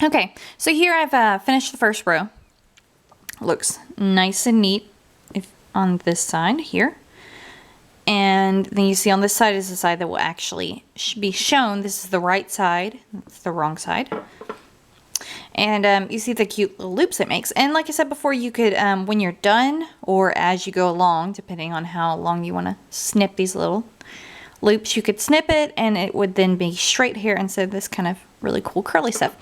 Okay, so here I've finished the first row. Looks nice and neat on this side here. And then you see on this side is the side that will actually be shown. This is the right side. That's the wrong side. And you see the cute little loops it makes. And like I said before, you could, when you're done or as you go along, depending on how long you want to snip these little loops, you could snip it and it would then be straight here instead of this kind of really cool curly stuff.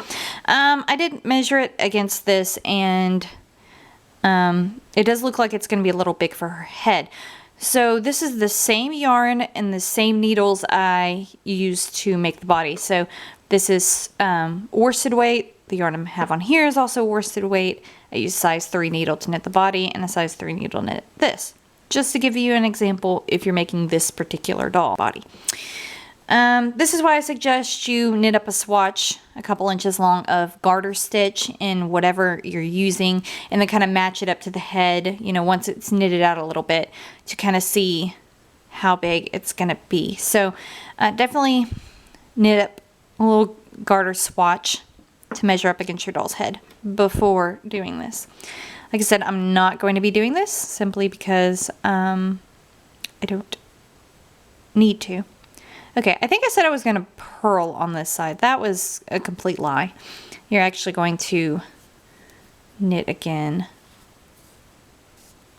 I did measure it against this, and it does look like it's going to be a little big for her head. So this is the same yarn and the same needles I used to make the body. So this is worsted weight. The yarn I have on here is also worsted weight. I use size 3 needle to knit the body and a size 3 needle to knit this. Just to give you an example if you're making this particular doll body. This is why I suggest you knit up a swatch a couple inches long of garter stitch in whatever you're using, and then kind of match it up to the head, you know, once it's knitted out a little bit, to kind of see how big it's going to be. So definitely knit up a little garter swatch to measure up against your doll's head before doing this. Like I said, I'm not going to be doing this simply because I don't need to. Okay, I think I said I was going to purl on this side. That was a complete lie. You're actually going to knit again.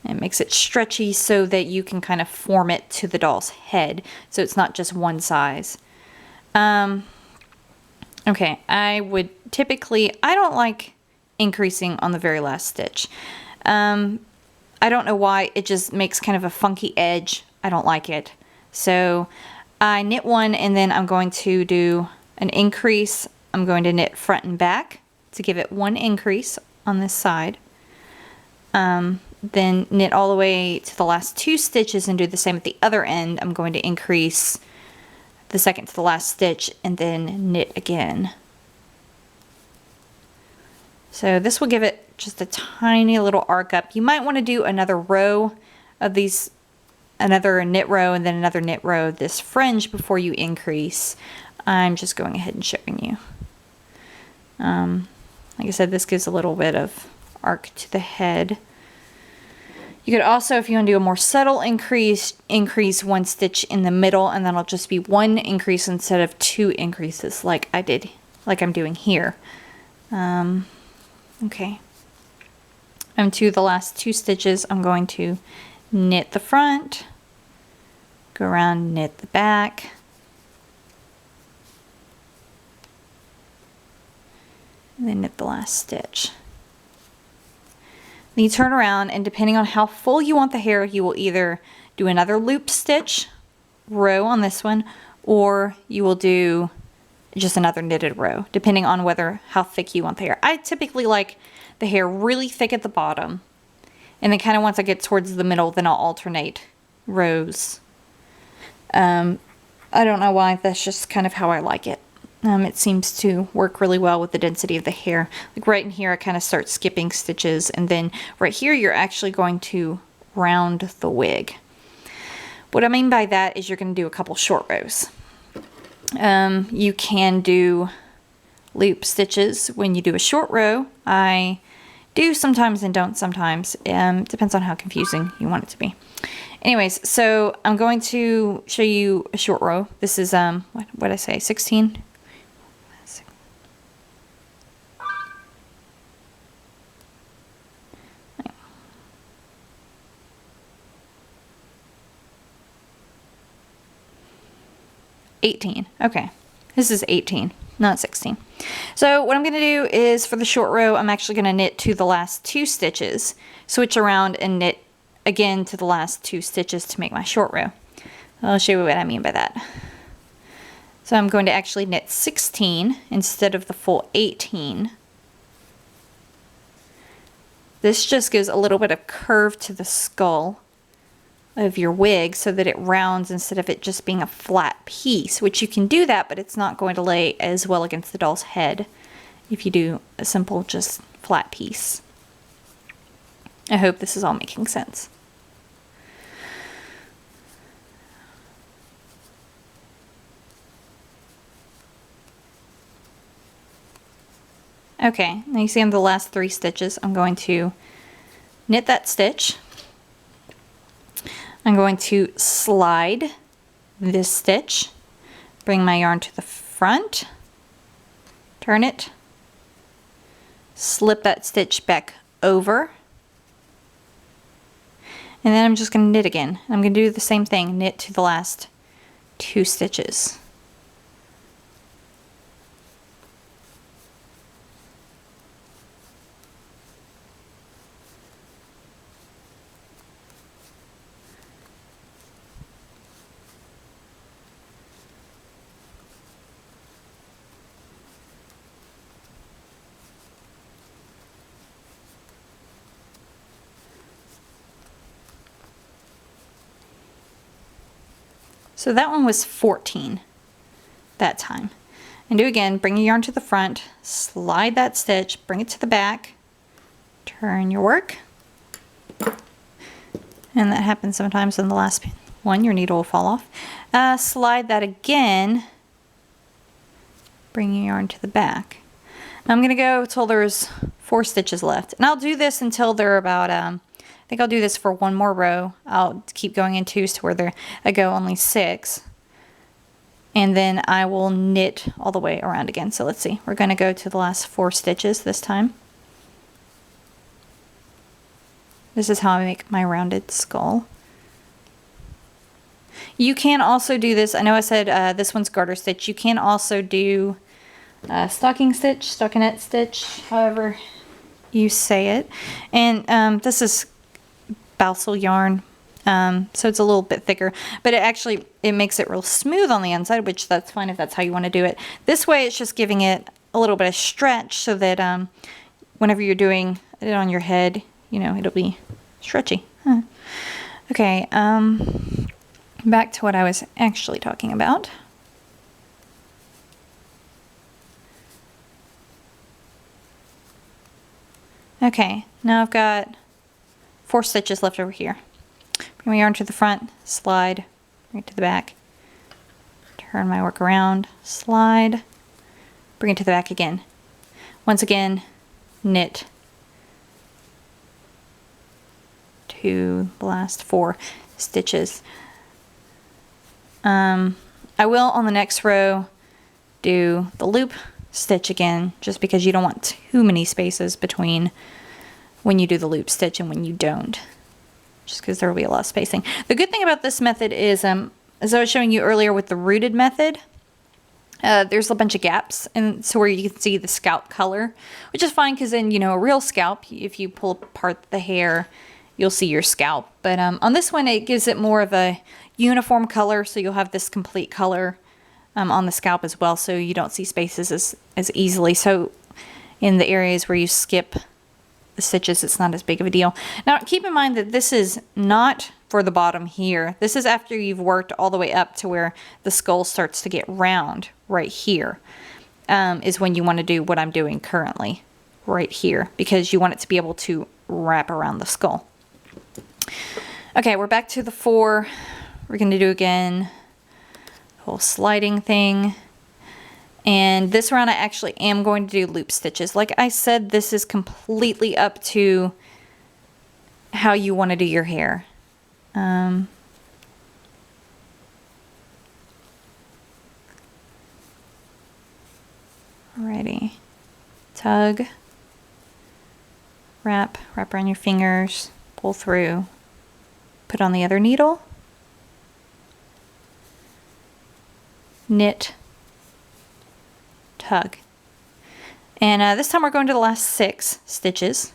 It makes it stretchy so that you can kind of form it to the doll's head, so it's not just one size. Okay, I would typically, I don't like increasing on the very last stitch. I don't know why, it just makes kind of a funky edge. I don't like it. So I knit one, and then I'm going to do an increase. I'm going to knit front and back to give it one increase on this side. Then knit all the way to the last 2 stitches and do the same at the other end. I'm going to increase the second to the last stitch and then knit again. So this will give it just a tiny little arc up. You might want to do another row of these, another knit row and then another knit row of this fringe before you increase. I'm just going ahead and showing you. Like I said, this gives a little bit of arc to the head. You could also, if you want to do a more subtle increase, increase 1 stitch in the middle, and then it'll just be 1 increase instead of 2 increases like I did, like I'm doing here. Okay. I'm to the last 2 stitches. I'm going to knit the front, go around, knit the back, and then knit the last stitch. Then you turn around, and depending on how full you want the hair, you will either do another loop stitch row on this one, or you will do just another knitted row, depending on how thick you want the hair. I typically like the hair really thick at the bottom, and then kind of once I get towards the middle, then I'll alternate rows. I don't know why, that's just kind of how I like it. It seems to work really well with the density of the hair. Like right in here, I kind of start skipping stitches, and then right here, you're actually going to round the wig. What I mean by that is you're going to do a couple short rows. You can do loop stitches when you do a short row. I do sometimes and don't sometimes. Depends on how confusing you want it to be. Anyways, so I'm going to show you a short row. This is, what did I say, 16? 18. Okay, this is 18, not 16. So what I'm going to do is, for the short row, I'm actually going to knit to the last 2 stitches, switch around and knit again to the last 2 stitches to make my short row. I'll show you what I mean by that. So I'm going to actually knit 16 instead of the full 18. This just gives a little bit of curve to the skull of your wig so that it rounds instead of it just being a flat piece, which you can do that, but it's not going to lay as well against the doll's head if you do a simple just flat piece. I hope this is all making sense. Okay, now you see on the last 3 stitches, I'm going to knit that stitch. I'm going to slide this stitch, bring my yarn to the front, turn it, slip that stitch back over, and then I'm just going to knit again. I'm going to do the same thing, knit to the last 2 stitches. So that one was 14 that time. And do again, bring your yarn to the front, slide that stitch, bring it to the back, turn your work. And that happens sometimes in the last one, your needle will fall off. Slide that again, bring your yarn to the back. Now I'm going to go till there's 4 stitches left. And I'll do this until they're about, I think I'll do this for 1 more row. I'll keep going in 2s to where I go only 6. And then I will knit all the way around again. So let's see, we're going to go to the last 4 stitches this time. This is how I make my rounded skull. You can also do this, I know I said this one's garter stitch. You can also do stocking stitch, stockinette stitch, however you say it. And this is balsal yarn, so it's a little bit thicker, but it makes it real smooth on the inside, which that's fine if that's how you want to do it. This way it's just giving it a little bit of stretch so that whenever you're doing it on your head, you know, it'll be stretchy. Okay, back to what I was actually talking about. Okay, now I've got 4 stitches left over here. Bring my yarn to the front, slide, bring it to the back, turn my work around, slide, bring it to the back again. Once again, knit to the last 4 stitches. I will on the next row do the loop stitch again, just because you don't want too many spaces between when you do the loop stitch and when you don't, just because there will be a lot of spacing. The good thing about this method is, as I was showing you earlier with the rooted method, there's a bunch of gaps, and so where you can see the scalp color, which is fine because in, you know, a real scalp, if you pull apart the hair, you'll see your scalp. But on this one, it gives it more of a uniform color, so you'll have this complete color on the scalp as well, so you don't see spaces as easily. So in the areas where you skip the stitches, it's not as big of a deal. Now keep in mind that this is not for the bottom here. This is after you've worked all the way up to where the skull starts to get round right here, is when you want to do what I'm doing currently right here, because you want it to be able to wrap around the skull. Okay, we're back to the 4. We're going to do again whole sliding thing, and this round I actually am going to do loop stitches. Like I said, this is completely up to how you want to do your hair. Alrighty, tug, wrap around your fingers, pull through, put on the other needle, knit, tug. And this time we're going to the last 6 stitches.